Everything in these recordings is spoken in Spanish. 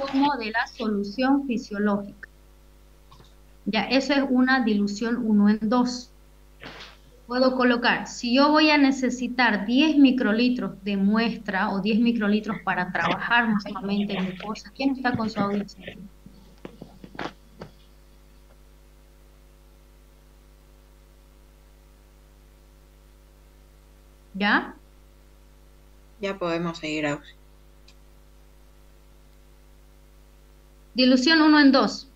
como de la solución fisiológica. Ya, eso es una dilución 1 en 2. Puedo colocar, si yo voy a necesitar 10 microlitros de muestra o 10 microlitros para trabajar nuevamente glucosa, ¿quién está con su audio encendido? ¿Ya? Ya podemos seguir, Auxi. Dilución 1 en 2.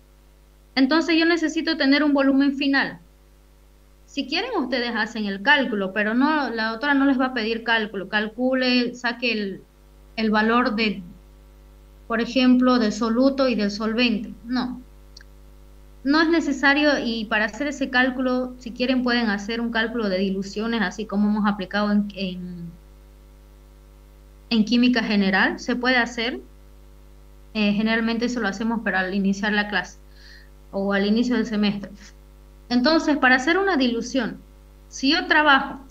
Entonces yo necesito tener un volumen final. Si quieren, ustedes hacen el cálculo, pero no, la doctora no les va a pedir cálculo. Calcule, saque el valor de, por ejemplo, del soluto y del solvente. No, no es necesario y para hacer ese cálculo, si quieren, pueden hacer un cálculo de diluciones, así como hemos aplicado en química general. Se puede hacer. Generalmente eso lo hacemos para al iniciar la clase o al inicio del semestre. Entonces, para hacer una dilución, si yo trabajo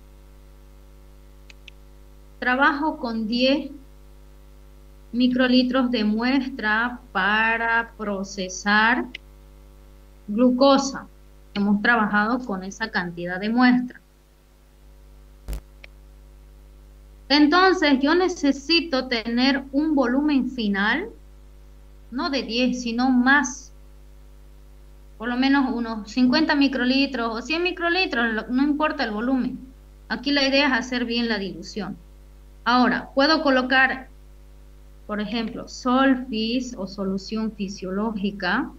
con 10 microlitros de muestra para procesar glucosa. Hemos trabajado con esa cantidad de muestra. Entonces, yo necesito tener un volumen final, no de 10, sino más, por lo menos unos 50 microlitros o 100 microlitros, no importa el volumen. Aquí la idea es hacer bien la dilución. Ahora, puedo colocar, por ejemplo, solfis o solución fisiológica,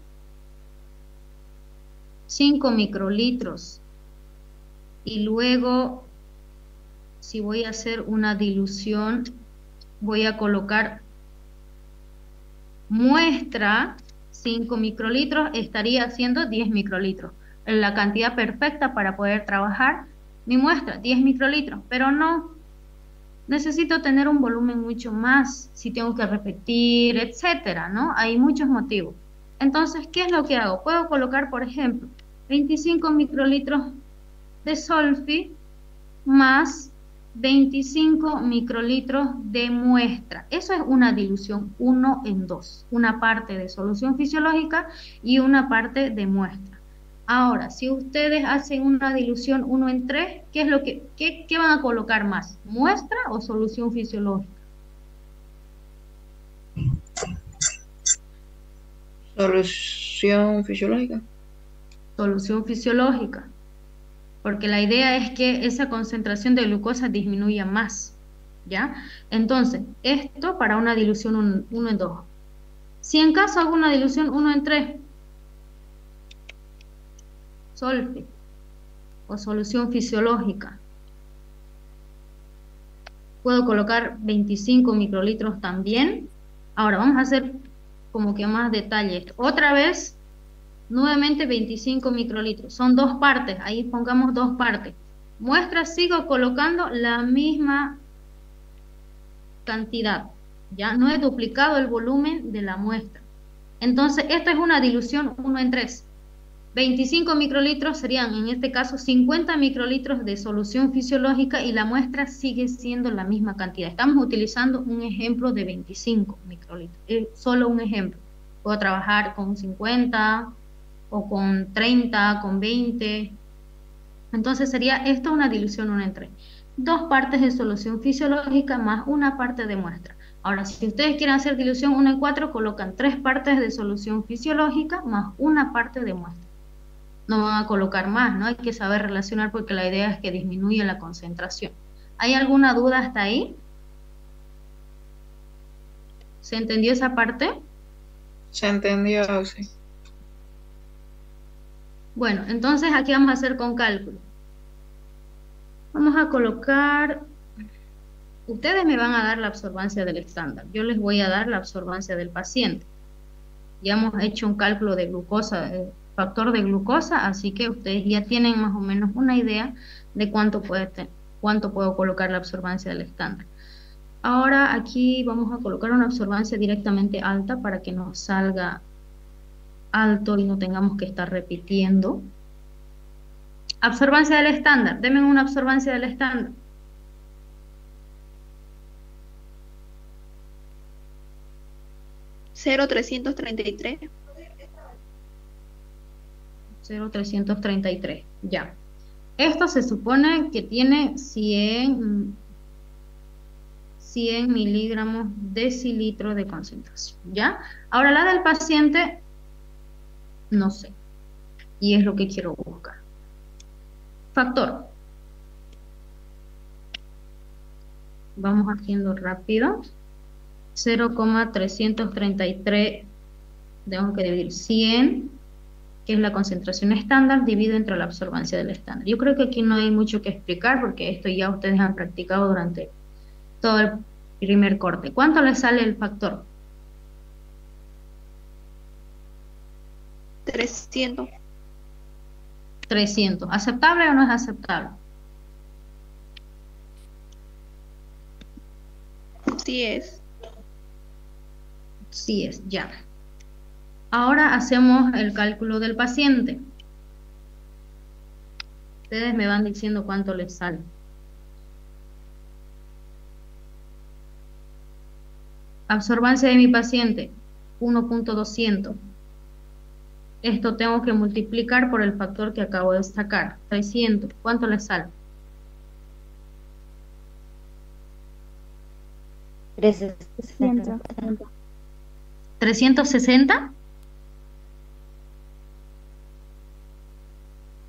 5 microlitros. Y luego, si voy a hacer una dilución, voy a colocar muestra, 5 microlitros, estaría haciendo 10 microlitros. La cantidad perfecta para poder trabajar mi muestra, 10 microlitros, pero no, necesito tener un volumen mucho más, si tengo que repetir, etcétera, ¿no? Hay muchos motivos. Entonces, ¿qué es lo que hago? Puedo colocar, por ejemplo, 25 microlitros de solfi más 25 microlitros de muestra. Eso es una dilución 1 en 2, una parte de solución fisiológica y una parte de muestra. Ahora, si ustedes hacen una dilución 1 en 3, ¿qué es lo qué van a colocar más? ¿Muestra o solución fisiológica? Solución fisiológica. Solución fisiológica, porque la idea es que esa concentración de glucosa disminuya más, ¿ya? Entonces, esto para una dilución 1 en 2. Si en caso hago una dilución 1 en 3, solfe o solución fisiológica, puedo colocar 25 microlitros también. Ahora vamos a hacer como que más detalle. Otra vez, nuevamente 25 microlitros. Son dos partes, ahí pongamos dos partes. Muestra, sigo colocando la misma cantidad. Ya no he duplicado el volumen de la muestra. Entonces, esta es una dilución 1 en 3. 25 microlitros serían, en este caso, 50 microlitros de solución fisiológica y la muestra sigue siendo la misma cantidad. Estamos utilizando un ejemplo de 25 microlitros, solo un ejemplo. Puedo trabajar con 50 o con 30, con 20. Entonces sería esto una dilución 1 en 3. Dos partes de solución fisiológica más una parte de muestra. Ahora, si ustedes quieren hacer dilución 1 en 4, colocan tres partes de solución fisiológica más una parte de muestra. No van a colocar más, ¿no? Hay que saber relacionar porque la idea es que disminuya la concentración. ¿Hay alguna duda hasta ahí? ¿Se entendió esa parte? Se entendió, Auxi. Bueno, entonces aquí vamos a hacer con cálculo. Vamos a colocar, ustedes me van a dar la absorbancia del estándar, yo les voy a dar la absorbancia del paciente. Ya hemos hecho un cálculo de glucosa, factor de glucosa, así que ustedes ya tienen más o menos una idea de cuánto puedo colocar la absorbancia del estándar. Ahora aquí vamos a colocar una absorbancia directamente alta para que nos salga alto y no tengamos que estar repitiendo. Absorbancia del estándar, denme una absorbancia del estándar. 0,333. 0,333, ya. Esto se supone que tiene 100 miligramos decilitro de concentración, ¿ya? Ahora la del paciente, no sé, y es lo que quiero buscar. Factor. Vamos haciendo rápido. 0,333, tengo que dividir 100, que es la concentración estándar, dividido entre la absorbancia del estándar. Yo creo que aquí no hay mucho que explicar, porque esto ya ustedes han practicado durante todo el primer corte. ¿Cuánto le sale el factor? 300. 300. ¿Aceptable o no es aceptable? Sí es. Sí es, ya. Ahora hacemos el cálculo del paciente. Ustedes me van diciendo cuánto les sale. Absorbancia de mi paciente, 1.200. Esto tengo que multiplicar por el factor que acabo de sacar, 300. ¿Cuánto les sale? 360. 360.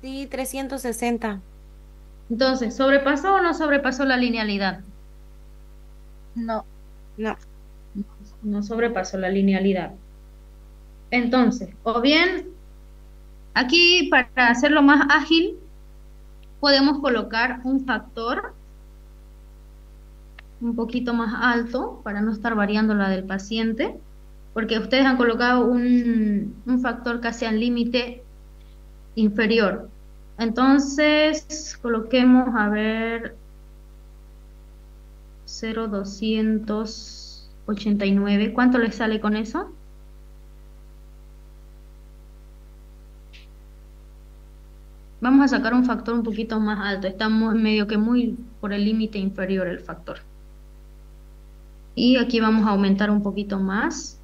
Sí, 360. Entonces, ¿sobrepasó o no sobrepasó la linealidad? No. No. No sobrepasó la linealidad. Entonces, o bien, aquí para hacerlo más ágil, podemos colocar un factor un poquito más alto para no estar variando la del paciente, porque ustedes han colocado un factor casi al límite inferior. Entonces, coloquemos, a ver, 0,289. ¿Cuánto les sale con eso? Vamos a sacar un factor un poquito más alto. Está medio que muy por el límite inferior el factor. Y aquí vamos a aumentar un poquito más.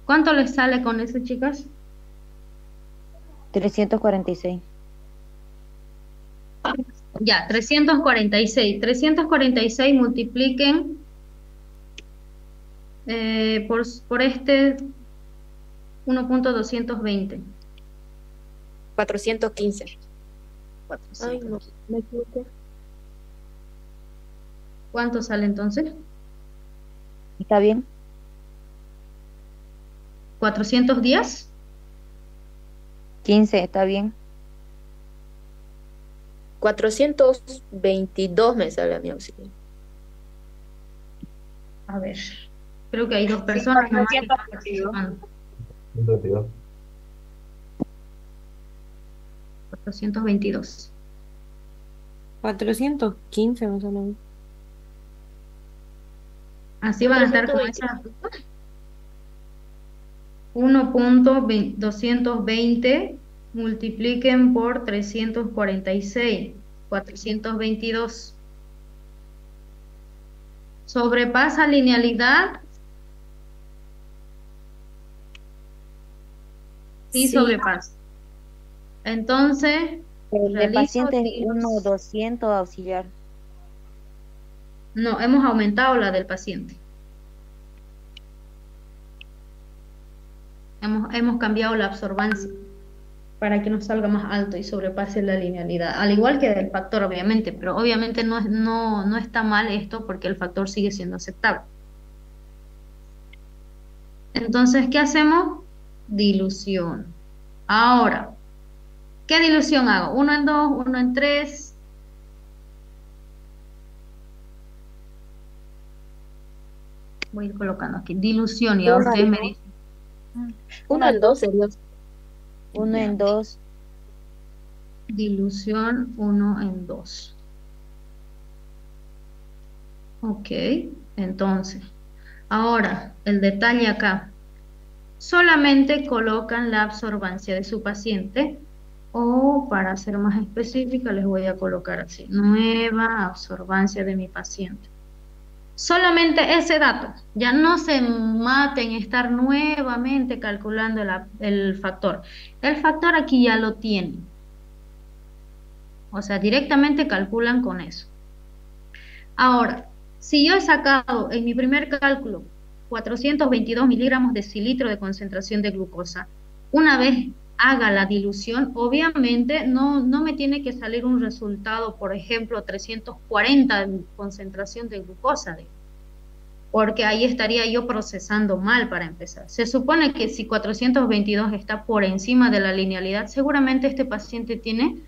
¿Cuánto les sale con eso, chicas? 346. Ya, 346. 346 multipliquen por este 1.220. 415. Ay, no, 400. me equivoqué. ¿Cuánto sale entonces? ¿Está bien? 410. 15, ¿está bien? 422 me sale a mi auxilio. A ver, creo que hay dos personas nomás que están 422. participando. 122. 422. 415 me sale a mí. Así van a estar con esa 1.220 multipliquen por 346, 422. ¿Sobrepasa linealidad? Sí, Sí. sobrepasa. Entonces, El realizo paciente es dilución. 1,200 auxiliar. No, hemos aumentado la del paciente. Hemos cambiado la absorbancia para que nos salga más alto y sobrepase la linealidad. Al igual que del factor, obviamente, pero obviamente no está mal esto porque el factor sigue siendo aceptable. Entonces, ¿qué hacemos? Dilución. Ahora, ¿qué dilución hago? 1 en 2, 1 en 3. Voy a ir colocando aquí. Dilución y ahora ustedes me dicen. 1 en 2 sería. 1 Ya. en 2. Dilución 1 en 2. Ok, entonces, ahora el detalle acá. Solamente colocan la absorbancia de su paciente o para ser más específica les voy a colocar así, nueva absorbancia de mi paciente. Solamente ese dato, ya no se maten estar nuevamente calculando el factor. El factor aquí ya lo tienen. O sea, directamente calculan con eso. Ahora, si yo he sacado en mi primer cálculo 422 miligramos de cilitro de concentración de glucosa, una vez haga la dilución, obviamente no me tiene que salir un resultado, por ejemplo, 340 de concentración de glucosa, porque ahí estaría yo procesando mal para empezar. Se supone que si 422 está por encima de la linealidad, seguramente este paciente tiene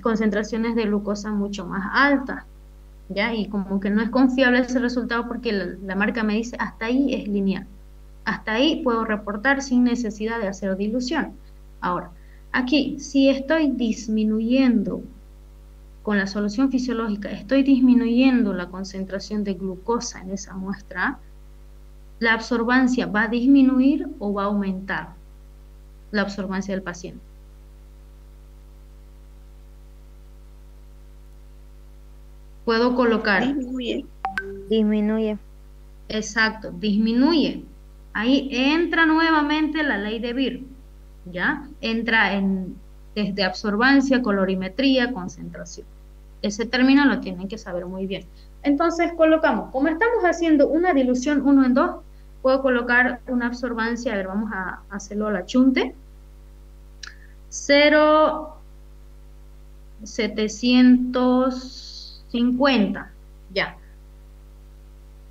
concentraciones de glucosa mucho más altas, ¿ya? Y como que no es confiable ese resultado porque la marca me dice hasta ahí es lineal. Hasta ahí puedo reportar sin necesidad de hacer dilución. Ahora, aquí, si estoy disminuyendo con la solución fisiológica, estoy disminuyendo la concentración de glucosa en esa muestra, ¿la absorbancia va a disminuir o va a aumentar la absorbancia del paciente? Puedo colocar... Disminuye. Disminuye. Exacto, disminuye. Ahí entra nuevamente la ley de Beer, ¿ya? Entra desde absorbancia, colorimetría, concentración. Ese término lo tienen que saber muy bien. Entonces colocamos, como estamos haciendo una dilución 1 en 2, puedo colocar una absorbancia, a ver, vamos a hacerlo a la chunte. 0,750, ya.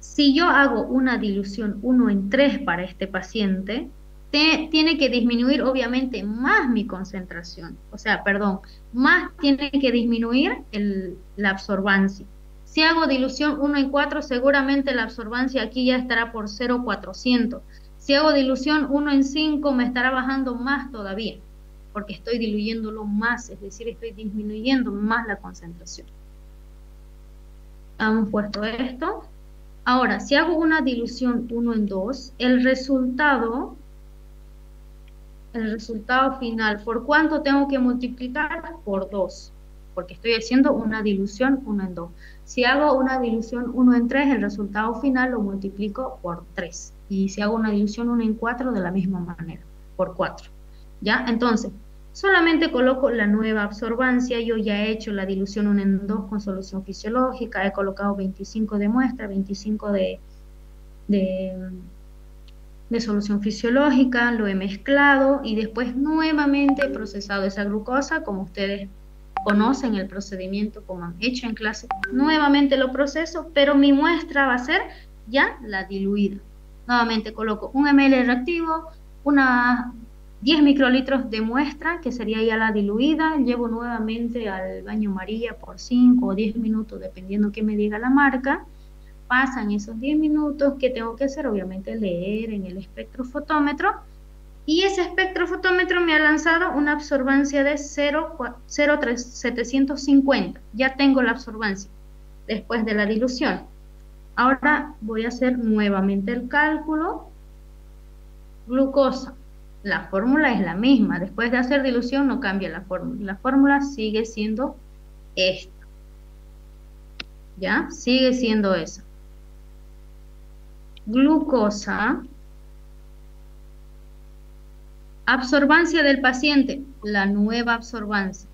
Si yo hago una dilución 1 en 3 para este paciente, tiene que disminuir obviamente más mi concentración, o sea, perdón, más tiene que disminuir la absorbancia. Si hago dilución 1 en 4, seguramente la absorbancia aquí ya estará por 0,400. Si hago dilución 1 en 5, me estará bajando más todavía, porque estoy diluyéndolo más, es decir, estoy disminuyendo más la concentración. Hemos puesto esto. Ahora, si hago una dilución 1 en 2, el resultado final, ¿por cuánto tengo que multiplicar? Por 2, porque estoy haciendo una dilución 1 en 2. Si hago una dilución 1 en 3, el resultado final lo multiplico por 3. Y si hago una dilución 1 en 4, de la misma manera, por 4. ¿Ya? Entonces, solamente coloco la nueva absorbancia. Yo ya he hecho la dilución 1 en 2 con solución fisiológica, he colocado 25 de muestra, 25 de solución fisiológica, lo he mezclado y después nuevamente he procesado esa glucosa, como ustedes conocen el procedimiento, como han hecho en clase. Nuevamente lo proceso, pero mi muestra va a ser ya la diluida. Nuevamente coloco 1 ml reactivo, unas 10 microlitros de muestra, que sería ya la diluida, llevo nuevamente al baño María por 5 o 10 minutos, dependiendo que me diga la marca. Pasan esos 10 minutos, ¿qué tengo que hacer? Obviamente leer en el espectrofotómetro, y ese espectrofotómetro me ha lanzado una absorbancia de 0,750. Ya tengo la absorbancia después de la dilución. Ahora voy a hacer nuevamente el cálculo. Glucosa. La fórmula es la misma. Después de hacer dilución no cambia la fórmula. La fórmula sigue siendo esta. ¿Ya? Sigue siendo esa. Glucosa. Absorbancia del paciente. La nueva absorbancia.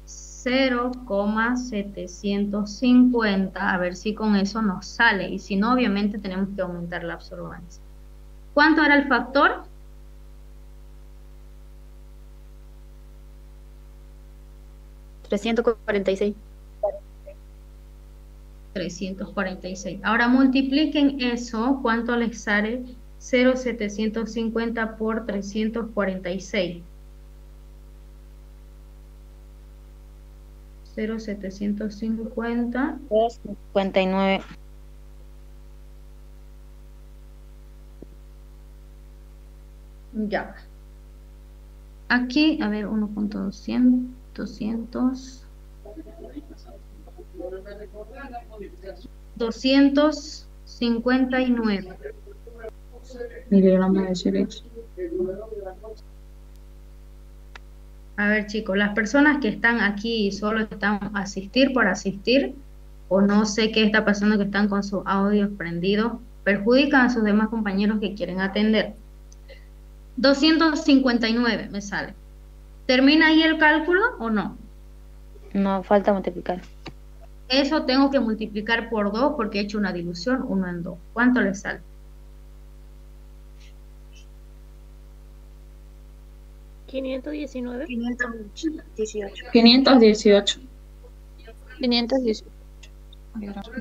0,750. A ver si con eso nos sale. Y si no, obviamente tenemos que aumentar la absorbancia. ¿Cuánto era el factor? 346. 346. Ahora multipliquen eso. ¿Cuánto les sale? 0,750 por 346. 0,750. 259. Ya. Aquí, a ver, 1.200, 200. 259. Miligramos de silencio. A ver, chicos, las personas que están aquí y solo están asistir por asistir, o no sé qué está pasando que están con sus audios prendidos, perjudican a sus demás compañeros que quieren atender. 259 me sale. ¿Termina ahí el cálculo o no? No, falta multiplicar. Eso tengo que multiplicar por 2 porque he hecho una dilución 1 en 2. ¿Cuánto le sale? 519. 518. 518.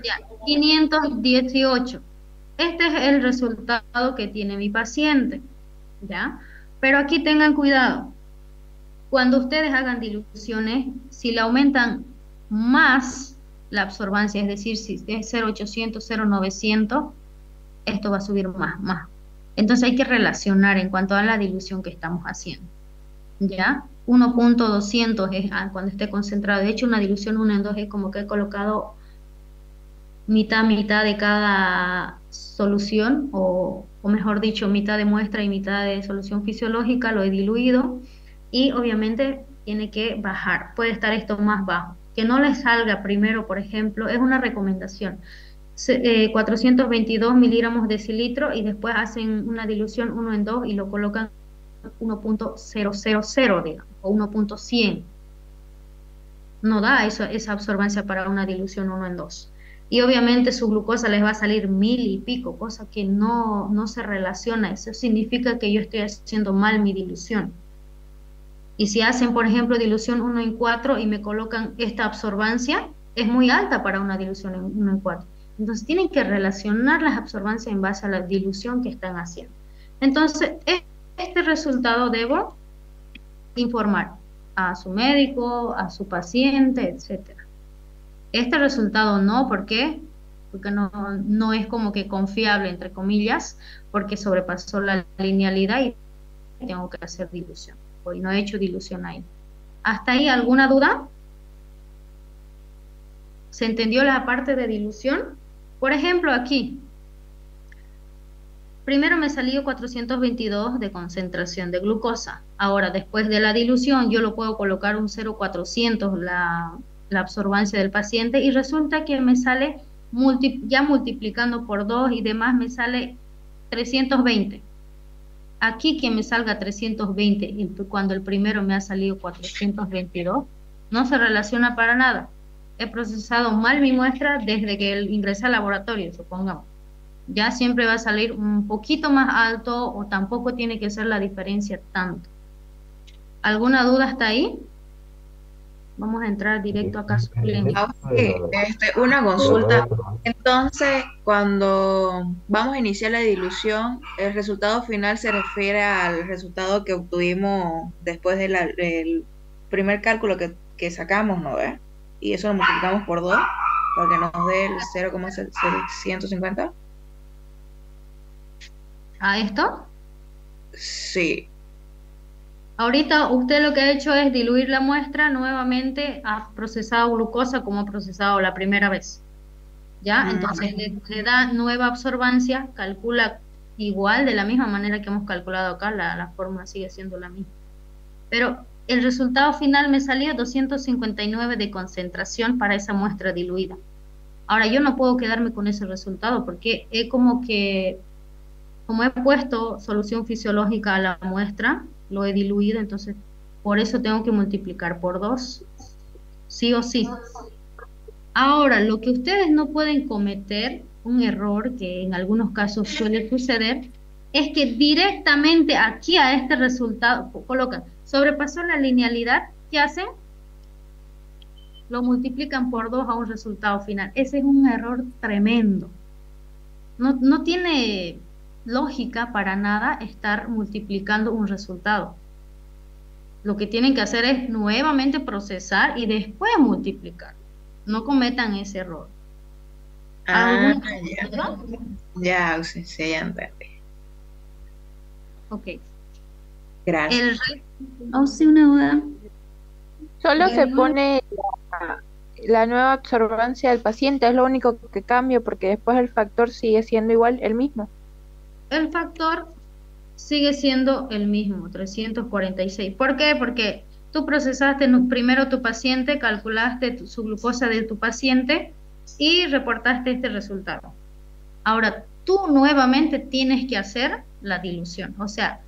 Ya, 518. Este es el resultado que tiene mi paciente, ¿ya? Pero aquí tengan cuidado. Cuando ustedes hagan diluciones, si le aumentan más la absorbancia, es decir, si es 0,800, 0,900, esto va a subir más. Entonces hay que relacionar en cuanto a la dilución que estamos haciendo, ¿ya? 1.200 es cuando esté concentrado. De hecho, una dilución 1 en 2 es como que he colocado mitad de cada solución, o mejor dicho, mitad de muestra y mitad de solución fisiológica, lo he diluido y obviamente tiene que bajar, puede estar esto más bajo. Que no les salga primero, por ejemplo, es una recomendación, 422 miligramos de decilitro y después hacen una dilución 1 en 2 y lo colocan 1.000, digamos, o 1.100. No da esa absorbancia para una dilución 1 en 2. Y obviamente su glucosa les va a salir 1000 y pico, cosa que no se relaciona. Eso significa que yo estoy haciendo mal mi dilución. Y si hacen, por ejemplo, dilución 1 en 4 y me colocan esta absorbancia, es muy alta para una dilución 1 en 4. Entonces tienen que relacionar las absorbancias en base a la dilución que están haciendo. Entonces, este resultado debo informar a su médico, a su paciente, etcétera. Este resultado no, ¿por qué? Porque no es como que confiable, entre comillas, porque sobrepasó la linealidad y tengo que hacer dilución. Hoy no he hecho dilución ahí. ¿Hasta ahí alguna duda? ¿Se entendió la parte de dilución? Por ejemplo, aquí. Primero me salió 422 de concentración de glucosa. Ahora, después de la dilución, yo lo puedo colocar un 0,400 la absorbancia del paciente y resulta que me sale, ya multiplicando por 2 y demás, me sale 320. Aquí que me salga 320 y cuando el primero me ha salido 422, no se relaciona para nada. He procesado mal mi muestra desde que ingresé al laboratorio, supongamos. Ya siempre va a salir un poquito más alto o tampoco tiene que ser la diferencia tanto. ¿Alguna duda hasta ahí? Vamos a entrar directo a caso clínico. Una consulta. Entonces, cuando vamos a iniciar la dilución, el resultado final se refiere al resultado que obtuvimos después del primer cálculo que sacamos, ¿no ve? Y eso lo multiplicamos por 2 para que nos dé el 0,150. ¿A esto? Sí. Ahorita usted lo que ha hecho es diluir la muestra, nuevamente ha procesado glucosa como ha procesado la primera vez. ¿Ya? Entonces le da nueva absorbancia, calcula igual, de la misma manera que hemos calculado acá, la fórmula sigue siendo la misma. Pero el resultado final me salió 259 de concentración para esa muestra diluida. Ahora yo no puedo quedarme con ese resultado porque como he puesto solución fisiológica a la muestra, lo he diluido, entonces por eso tengo que multiplicar por 2, sí o sí. Ahora, lo que ustedes no pueden cometer, un error que en algunos casos suele suceder, es que directamente aquí a este resultado colocan, sobrepasó la linealidad, ¿qué hacen? Lo multiplican por 2 a un resultado final. Ese es un error tremendo. No tiene lógica para nada estar multiplicando un resultado. Lo que tienen que hacer es nuevamente procesar y después multiplicar. No cometan ese error. Ya, sí, ya entendí. Ok. Gracias. Sí, una duda. Solo se pone la nueva absorbancia del paciente, es lo único que cambia, porque después el factor sigue siendo igual, el mismo. El factor sigue siendo el mismo, 346. ¿Por qué? Porque tú procesaste primero tu paciente, calculaste su glucosa de tu paciente y reportaste este resultado. Ahora, tú nuevamente tienes que hacer la dilución. O sea,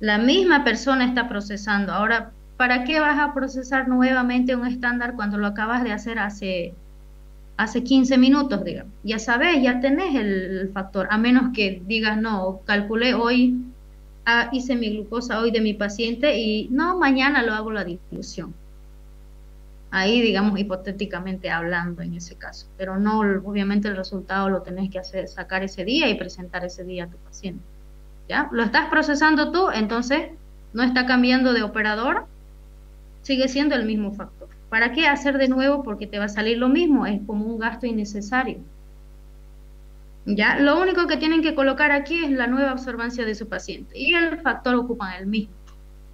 la misma persona está procesando. Ahora, ¿para qué vas a procesar nuevamente un estándar cuando lo acabas de hacer hace 15 minutos, digamos? Ya sabes, ya tenés el factor, a menos que digas, no, calculé hoy, hice mi glucosa hoy de mi paciente y no, mañana lo hago la dilución. Ahí, digamos, hipotéticamente hablando en ese caso, pero no, obviamente el resultado lo tenés que sacar ese día y presentar ese día a tu paciente. ¿Ya? Lo estás procesando tú, entonces no está cambiando de operador, sigue siendo el mismo factor. ¿Para qué hacer de nuevo? Porque te va a salir lo mismo, es como un gasto innecesario. ¿Ya? Lo único que tienen que colocar aquí es la nueva absorbancia de su paciente y el factor ocupan el mismo.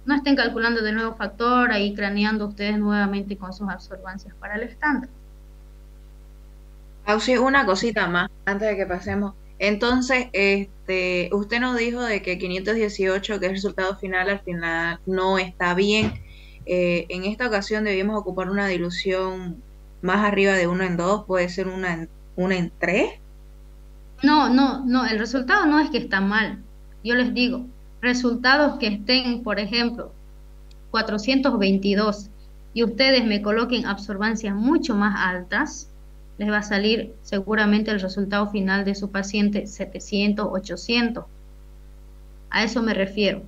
No estén calculando de nuevo factor, ahí craneando ustedes nuevamente con sus absorbancias para el estándar. Auxi, una cosita más antes de que pasemos. Entonces, usted nos dijo de que 518, que es el resultado final, al final no está bien. En esta ocasión debíamos ocupar una dilución más arriba de 1 en 2, puede ser una en 3. No, el resultado no es que está mal. Yo les digo, resultados que estén, por ejemplo, 422 y ustedes me coloquen absorbancias mucho más altas, les va a salir seguramente el resultado final de su paciente 700, 800. A eso me refiero.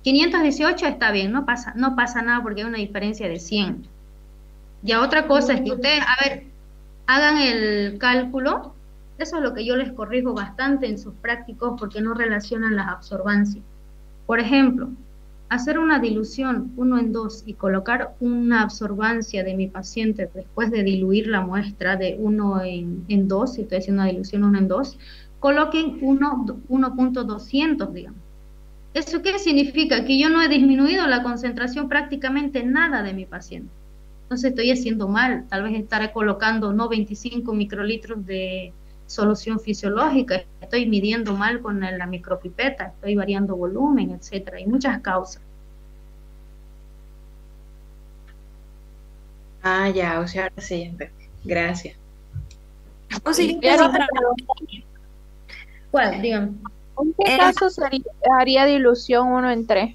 518 está bien, no pasa nada porque hay una diferencia de 100. Ya otra cosa es que ustedes, a ver, hagan el cálculo. Eso es lo que yo les corrijo bastante en sus prácticos porque no relacionan las absorbancias. Por ejemplo, hacer una dilución 1 en 2 y colocar una absorbancia de mi paciente después de diluir la muestra de 1 en 2, si estoy haciendo una dilución 1 en 2, coloquen 1.200, digamos. ¿Eso qué significa? Que yo no he disminuido la concentración prácticamente nada de mi paciente. Entonces estoy haciendo mal, tal vez estaré colocando no 25 microlitros de solución fisiológica, estoy midiendo mal con la micropipeta, estoy variando volumen, etcétera, hay muchas causas. Ya, o sea, ahora sí, gracias. O sea, yo Pero- tengo otra pregunta. ¿Cuál? Dígame. ¿En qué caso haría dilución 1 en 3?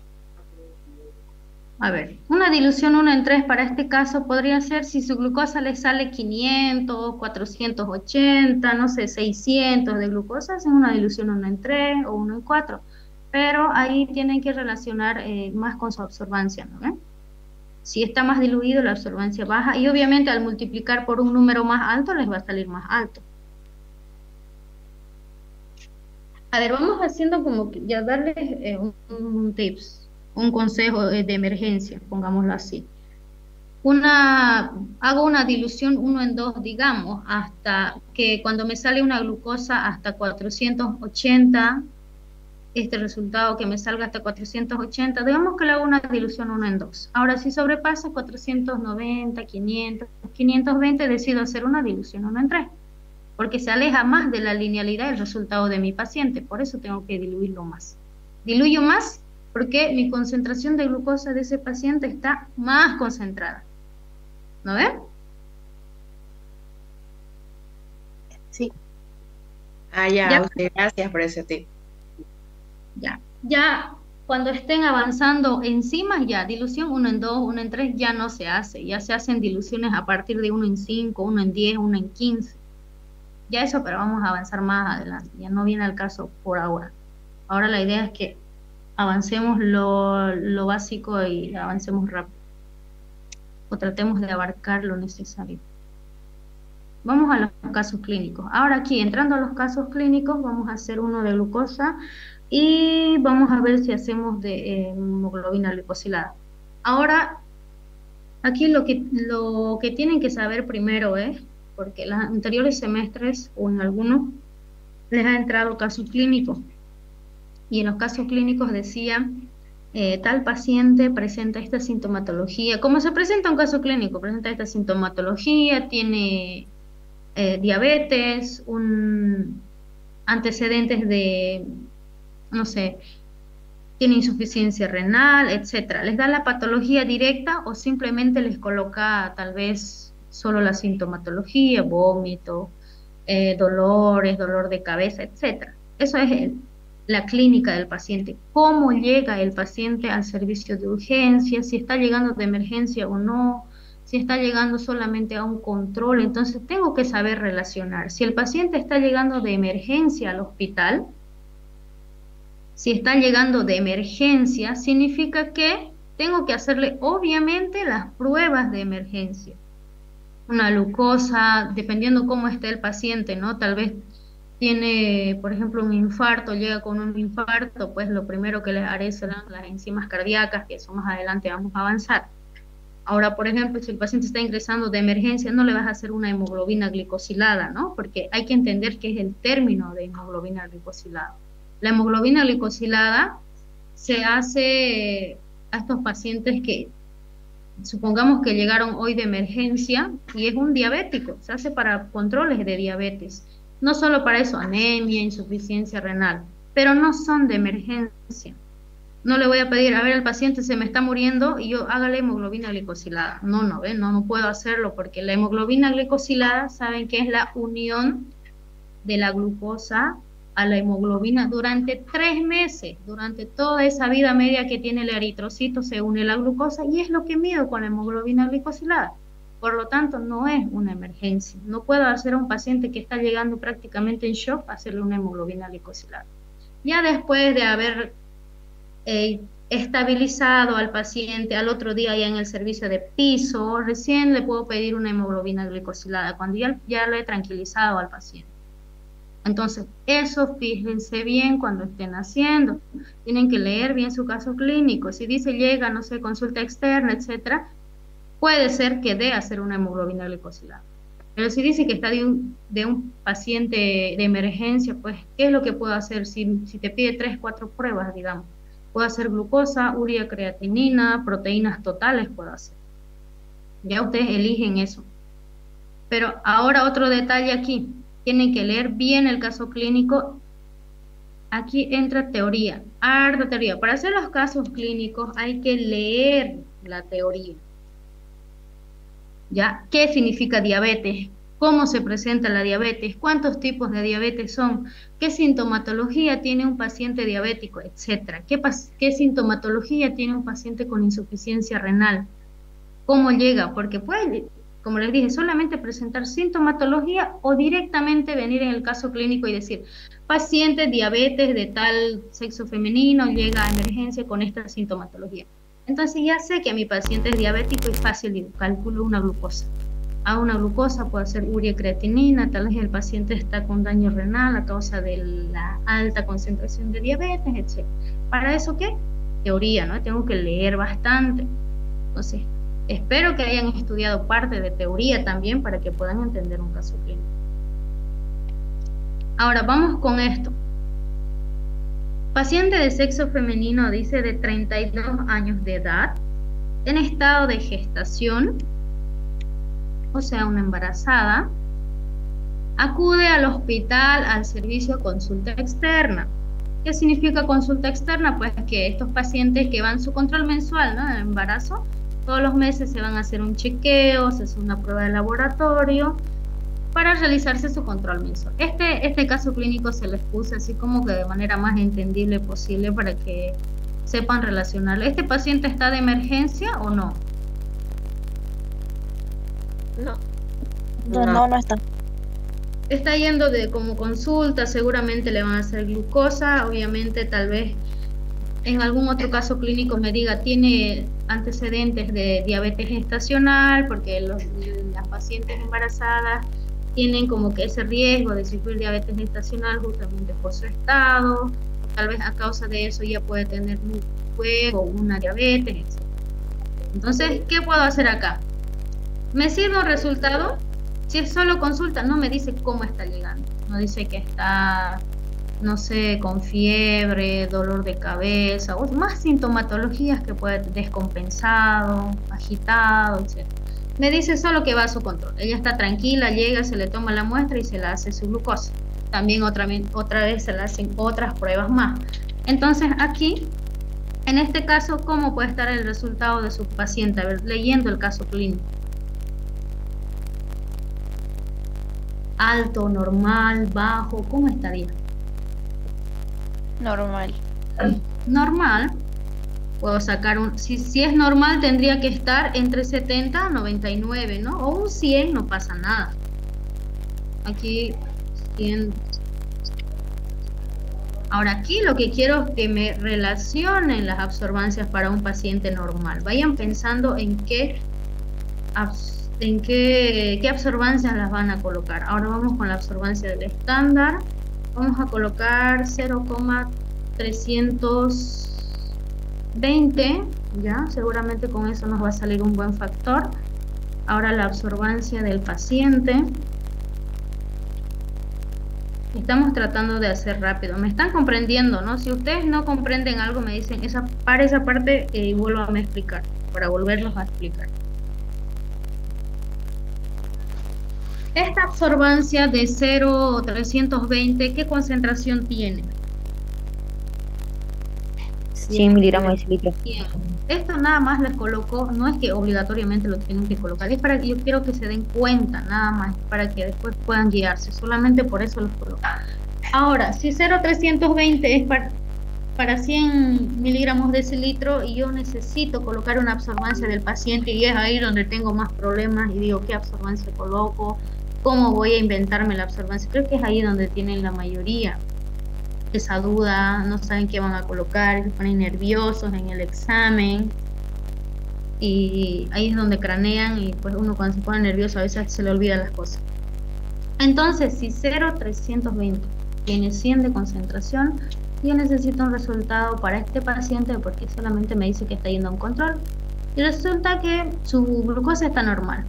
A ver, una dilución 1 en 3 para este caso podría ser si su glucosa le sale 500, 480, no sé, 600 de glucosa, hacen una dilución 1 en 3 o 1 en 4. Pero ahí tienen que relacionar más con su absorbancia, ¿no ven? Si está más diluido, la absorbancia baja y obviamente al multiplicar por un número más alto les va a salir más alto. A ver, vamos haciendo como que ya darles un tips, un consejo de emergencia, pongámoslo así. Hago una dilución 1 en 2, digamos, hasta que cuando me sale una glucosa hasta 480, este resultado que me salga hasta 480, digamos que le hago una dilución 1 en 2. Ahora, si sobrepasa 490, 500, 520, decido hacer una dilución 1 en 3, porque se aleja más de la linealidad del resultado de mi paciente, por eso tengo que diluirlo más. Diluyo más porque mi concentración de glucosa de ese paciente está más concentrada. ¿No ven? Sí. Ya. Okay, gracias por ese tip. Ya cuando estén avanzando enzimas, ya dilución 1 en 2, 1 en 3 ya no se hace, ya se hacen diluciones a partir de 1 en 5, 1 en 10, 1 en 15. Ya eso, pero vamos a avanzar más adelante, ya no viene al caso por ahora. Ahora la idea es que avancemos lo básico y avancemos rápido, o tratemos de abarcar lo necesario. Vamos a los casos clínicos. Ahora aquí, entrando a los casos clínicos, vamos a hacer uno de glucosa y vamos a ver si hacemos de hemoglobina glicosilada. Ahora, aquí lo que tienen que saber primero es, porque en los anteriores semestres o en algunos les ha entrado caso clínico, y en los casos clínicos decían tal paciente presenta esta sintomatología. ¿Cómo se presenta un caso clínico? Presenta esta sintomatología, tiene diabetes, antecedentes de, no sé, tiene insuficiencia renal, etcétera. Les da la patología directa o simplemente les coloca tal vez solo la sintomatología, vómito, dolores, dolor de cabeza, etcétera. Eso es la clínica del paciente. ¿Cómo llega el paciente al servicio de urgencia? Si está llegando de emergencia o no, si está llegando solamente a un control. Entonces tengo que saber relacionar. Si el paciente está llegando de emergencia al hospital, si está llegando de emergencia, significa que tengo que hacerle obviamente las pruebas de emergencia. Una glucosa, dependiendo cómo esté el paciente, ¿no? Tal vez tiene, por ejemplo, un infarto, llega con un infarto, pues lo primero que les haré serán las enzimas cardíacas, que eso más adelante vamos a avanzar. Ahora, por ejemplo, si el paciente está ingresando de emergencia, no le vas a hacer una hemoglobina glicosilada, ¿no? Porque hay que entender qué es el término de hemoglobina glicosilada. La hemoglobina glicosilada se hace a estos pacientes que, supongamos que llegaron hoy de emergencia y es un diabético, se hace para controles de diabetes. No solo para eso, anemia, insuficiencia renal, pero no son de emergencia. No le voy a pedir, a ver, el paciente se me está muriendo y yo hágale hemoglobina glicosilada. No puedo hacerlo porque la hemoglobina glicosilada, saben que es la unión de la glucosa a la hemoglobina durante 3 meses, durante toda esa vida media que tiene el eritrocito se une la glucosa y es lo que mido con la hemoglobina glicosilada. Por lo tanto, no es una emergencia. No puedo hacer a un paciente que está llegando prácticamente en shock hacerle una hemoglobina glicosilada. Ya después de haber estabilizado al paciente, al otro día ya en el servicio de piso, recién le puedo pedir una hemoglobina glicosilada, cuando ya lo he tranquilizado al paciente. Entonces, eso fíjense bien cuando estén haciendo. Tienen que leer bien su caso clínico. Si dice llega, no sé, consulta externa, etcétera, puede ser que dé hacer una hemoglobina glicosilada. Pero si dice que está de un paciente de emergencia, pues, ¿qué es lo que puedo hacer? Si te pide 3, 4 pruebas, digamos. Puedo hacer glucosa, urea, creatinina, proteínas totales puedo hacer. Ya ustedes eligen eso. Pero ahora otro detalle aquí. Tienen que leer bien el caso clínico. Aquí entra teoría, harta teoría. Para hacer los casos clínicos hay que leer la teoría. ¿Ya? ¿Qué significa diabetes? ¿Cómo se presenta la diabetes? ¿Cuántos tipos de diabetes son? ¿Qué sintomatología tiene un paciente diabético? Etcétera. ¿Qué sintomatología tiene un paciente con insuficiencia renal? ¿Cómo llega? Porque puede, como les dije, solamente presentar sintomatología o directamente venir en el caso clínico y decir, paciente diabetes de tal sexo femenino llega a emergencia con esta sintomatología. Entonces ya sé que a mi paciente es diabético y fácil, calculo una glucosa. A una glucosa puedo hacer urea creatinina, tal vez el paciente está con daño renal a causa de la alta concentración de diabetes, etc. ¿Para eso qué? Teoría, ¿no? Tengo que leer bastante. Entonces, espero que hayan estudiado parte de teoría también para que puedan entender un caso clínico. Ahora, vamos con esto. Paciente de sexo femenino, dice, de 32 años de edad, en estado de gestación, o sea, una embarazada, acude al hospital al servicio de consulta externa. ¿Qué significa consulta externa? Pues que estos pacientes que van su control mensual, ¿no?, del embarazo, todos los meses se van a hacer un chequeo, se hace una prueba de laboratorio para realizarse su control mensual. Este caso clínico se les puse así como que de manera más entendible posible para que sepan relacionarlo. ¿Este paciente está de emergencia o no? No está. Está yendo como consulta, seguramente le van a hacer glucosa, obviamente tal vez en algún otro caso clínico me diga tiene antecedentes de diabetes gestacional, porque las pacientes embarazadas tienen como que ese riesgo de sufrir diabetes gestacional justamente por su estado, tal vez a causa de eso ya puede tener un fuego, una diabetes, etc. Entonces, ¿qué puedo hacer acá? ¿Me sirve un resultado? Si es solo consulta, no me dice cómo está llegando, no dice que está, no sé, con fiebre, dolor de cabeza, o más sintomatologías que puede descompensado, agitado, etc. Me dice solo que va a su control. Ella está tranquila, llega, se le toma la muestra y se le hace su glucosa. También otra vez se le hacen otras pruebas más. Entonces aquí, en este caso, ¿cómo puede estar el resultado de su paciente? A ver, leyendo el caso clínico. ¿Alto, normal, bajo? ¿Cómo estaría? Normal. Normal. Puedo sacar si es normal tendría que estar entre 70 a 99, ¿no? O un 100, no pasa nada. Aquí 100. Ahora aquí lo que quiero es que me relacionen las absorbancias para un paciente normal. Vayan pensando en qué absorbancias las van a colocar. Ahora vamos con la absorbancia del estándar. Vamos a colocar 0,320, ¿ya? Seguramente con eso nos va a salir un buen factor. Ahora la absorbancia del paciente. Estamos tratando de hacer rápido. Me están comprendiendo, ¿no? Si ustedes no comprenden algo, me dicen para esa parte y vuelvan a explicar, para volverlos a explicar. Esta absorbancia de 0,320, ¿qué concentración tiene? 100 miligramos de cilitro. Bien. Esto nada más les coloco, no es que obligatoriamente lo tienen que colocar, es para que yo quiero que se den cuenta, nada más, para que después puedan guiarse, solamente por eso los coloco. Ahora, si 0,320 es para 100 miligramos de cilitro y yo necesito colocar una absorbancia del paciente y es ahí donde tengo más problemas y digo, ¿qué absorbancia coloco? ¿Cómo voy a inventarme la absorbancia? Creo que es ahí donde tienen la mayoría esa duda, no saben qué van a colocar, se ponen nerviosos en el examen y ahí es donde cranean y pues uno cuando se pone nervioso a veces se le olvidan las cosas. Entonces, si 0,320 tiene 100 de concentración, yo necesito un resultado para este paciente porque solamente me dice que está yendo a un control y resulta que su glucosa está normal.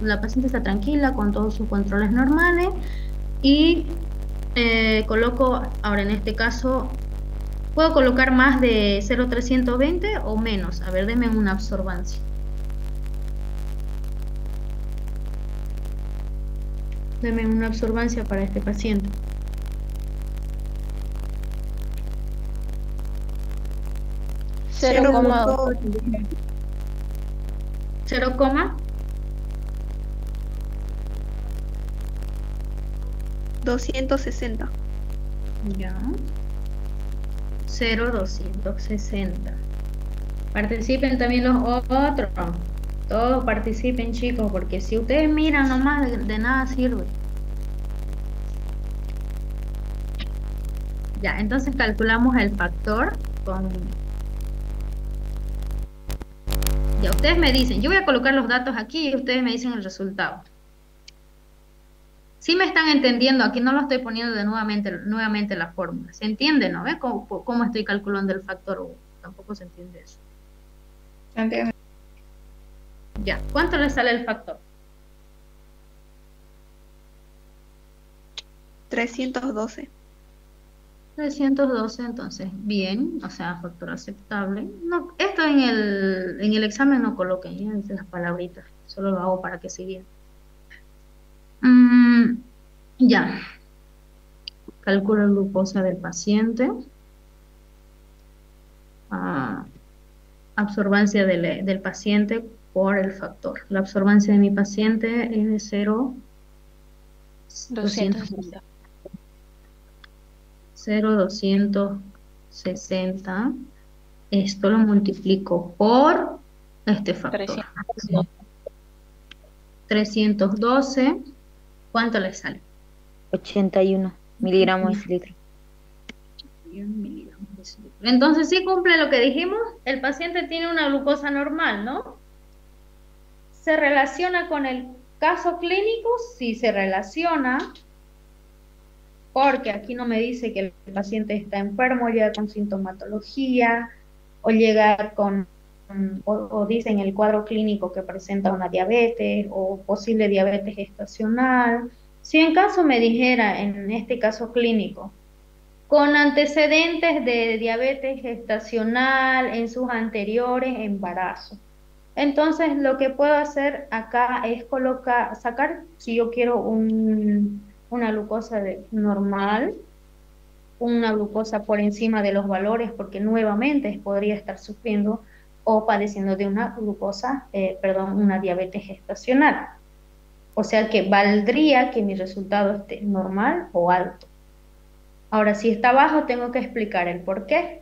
La paciente está tranquila con todos sus controles normales y coloco, ahora en este caso, ¿puedo colocar más de 0,320 o menos? A ver, denme una absorbancia. Denme una absorbancia para este paciente. Cero coma dos. 0, 260. ya. 0,260. Participen también los otros. Todos participen, chicos, porque si ustedes miran nomás, de nada sirve. Ya, entonces calculamos el factor con... Ya, ustedes me dicen, yo voy a colocar los datos aquí y ustedes me dicen el resultado. Sí me están entendiendo, aquí no lo estoy poniendo de nuevamente la fórmula. ¿Se entiende, no? ¿Ves cómo estoy calculando el factor U? Tampoco se entiende eso. Entiendo. Ya, ¿cuánto le sale el factor? 312. 312, entonces, bien, o sea, factor aceptable. No, esto en el examen no coloquen, ya dice las palabritas, solo lo hago para que se guíen. Ya, calculo la glucosa del paciente. Absorbancia del paciente por el factor. La absorbancia de mi paciente es de 0,260. 0,260. Esto lo multiplico por este factor. 312. ¿Cuánto le sale? 81 miligramos de cilitro. Entonces sí cumple lo que dijimos. El paciente tiene una glucosa normal, ¿no? ¿Se relaciona con el caso clínico? Sí se relaciona, porque aquí no me dice que el paciente está enfermo, llega con sintomatología, o llega con, o dice en el cuadro clínico que presenta una diabetes, o posible diabetes gestacional. Si en caso me dijera, en este caso clínico, con antecedentes de diabetes gestacional en sus anteriores embarazos. Entonces, lo que puedo hacer acá es sacar, si yo quiero una glucosa normal, una glucosa por encima de los valores, porque nuevamente podría estar sufriendo o padeciendo de una glucosa, una diabetes gestacional. O sea que valdría que mi resultado esté normal o alto. Ahora, si está bajo, tengo que explicar el por qué,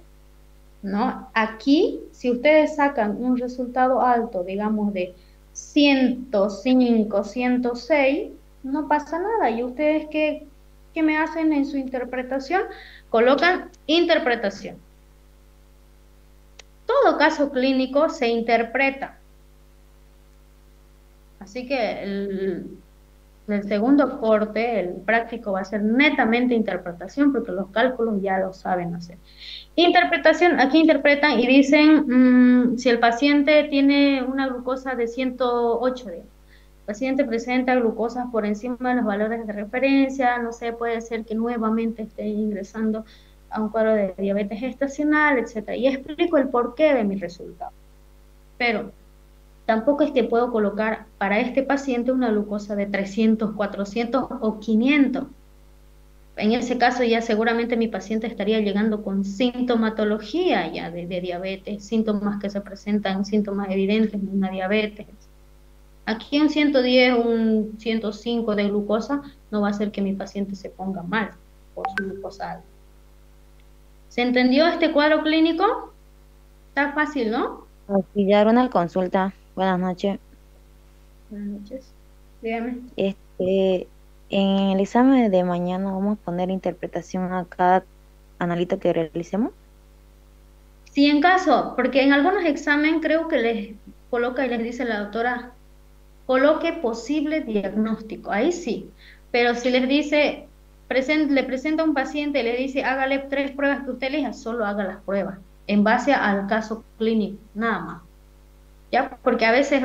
¿no? Aquí, si ustedes sacan un resultado alto, digamos de 105, 106, no pasa nada. ¿Y ustedes qué me hacen en su interpretación? Colocan interpretación. Todo caso clínico se interpreta. Así que el segundo corte, el práctico, va a ser netamente interpretación, porque los cálculos ya lo saben hacer. Interpretación, aquí interpretan y dicen si el paciente tiene una glucosa de 108, digamos. El paciente presenta glucosas por encima de los valores de referencia, no sé, puede ser que nuevamente esté ingresando a un cuadro de diabetes gestacional, etcétera. Y explico el porqué de mi resultado. Pero tampoco es que puedo colocar para este paciente una glucosa de 300, 400 o 500. En ese caso ya seguramente mi paciente estaría llegando con sintomatología ya de diabetes, síntomas que se presentan, síntomas evidentes de una diabetes. Aquí un 110, un 105 de glucosa no va a hacer que mi paciente se ponga mal por su glucosa alta. ¿Se entendió este cuadro clínico? Está fácil, ¿no? Auxiliar una consulta. Buenas noches. Buenas noches. Dígame. En el examen de mañana vamos a poner interpretación a cada analito que realicemos. Si en caso, porque en algunos exámenes creo que les coloca y les dice la doctora, coloque posible diagnóstico, ahí sí. Pero si les dice, le presenta a un paciente y le dice, hágale 3 pruebas que usted elija, solo haga las pruebas, en base al caso clínico, nada más. ¿Ya? Porque a veces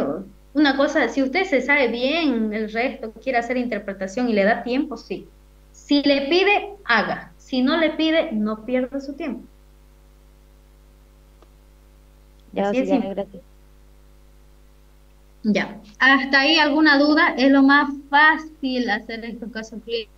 una cosa, si usted se sabe bien el resto, quiere hacer interpretación y le da tiempo, sí. Si le pide, haga. Si no le pide, no pierda su tiempo. Ya, Así es auxiliar, simple. gracias. Ya. ¿Hasta ahí alguna duda? Es lo más fácil hacer estos casos clínicos.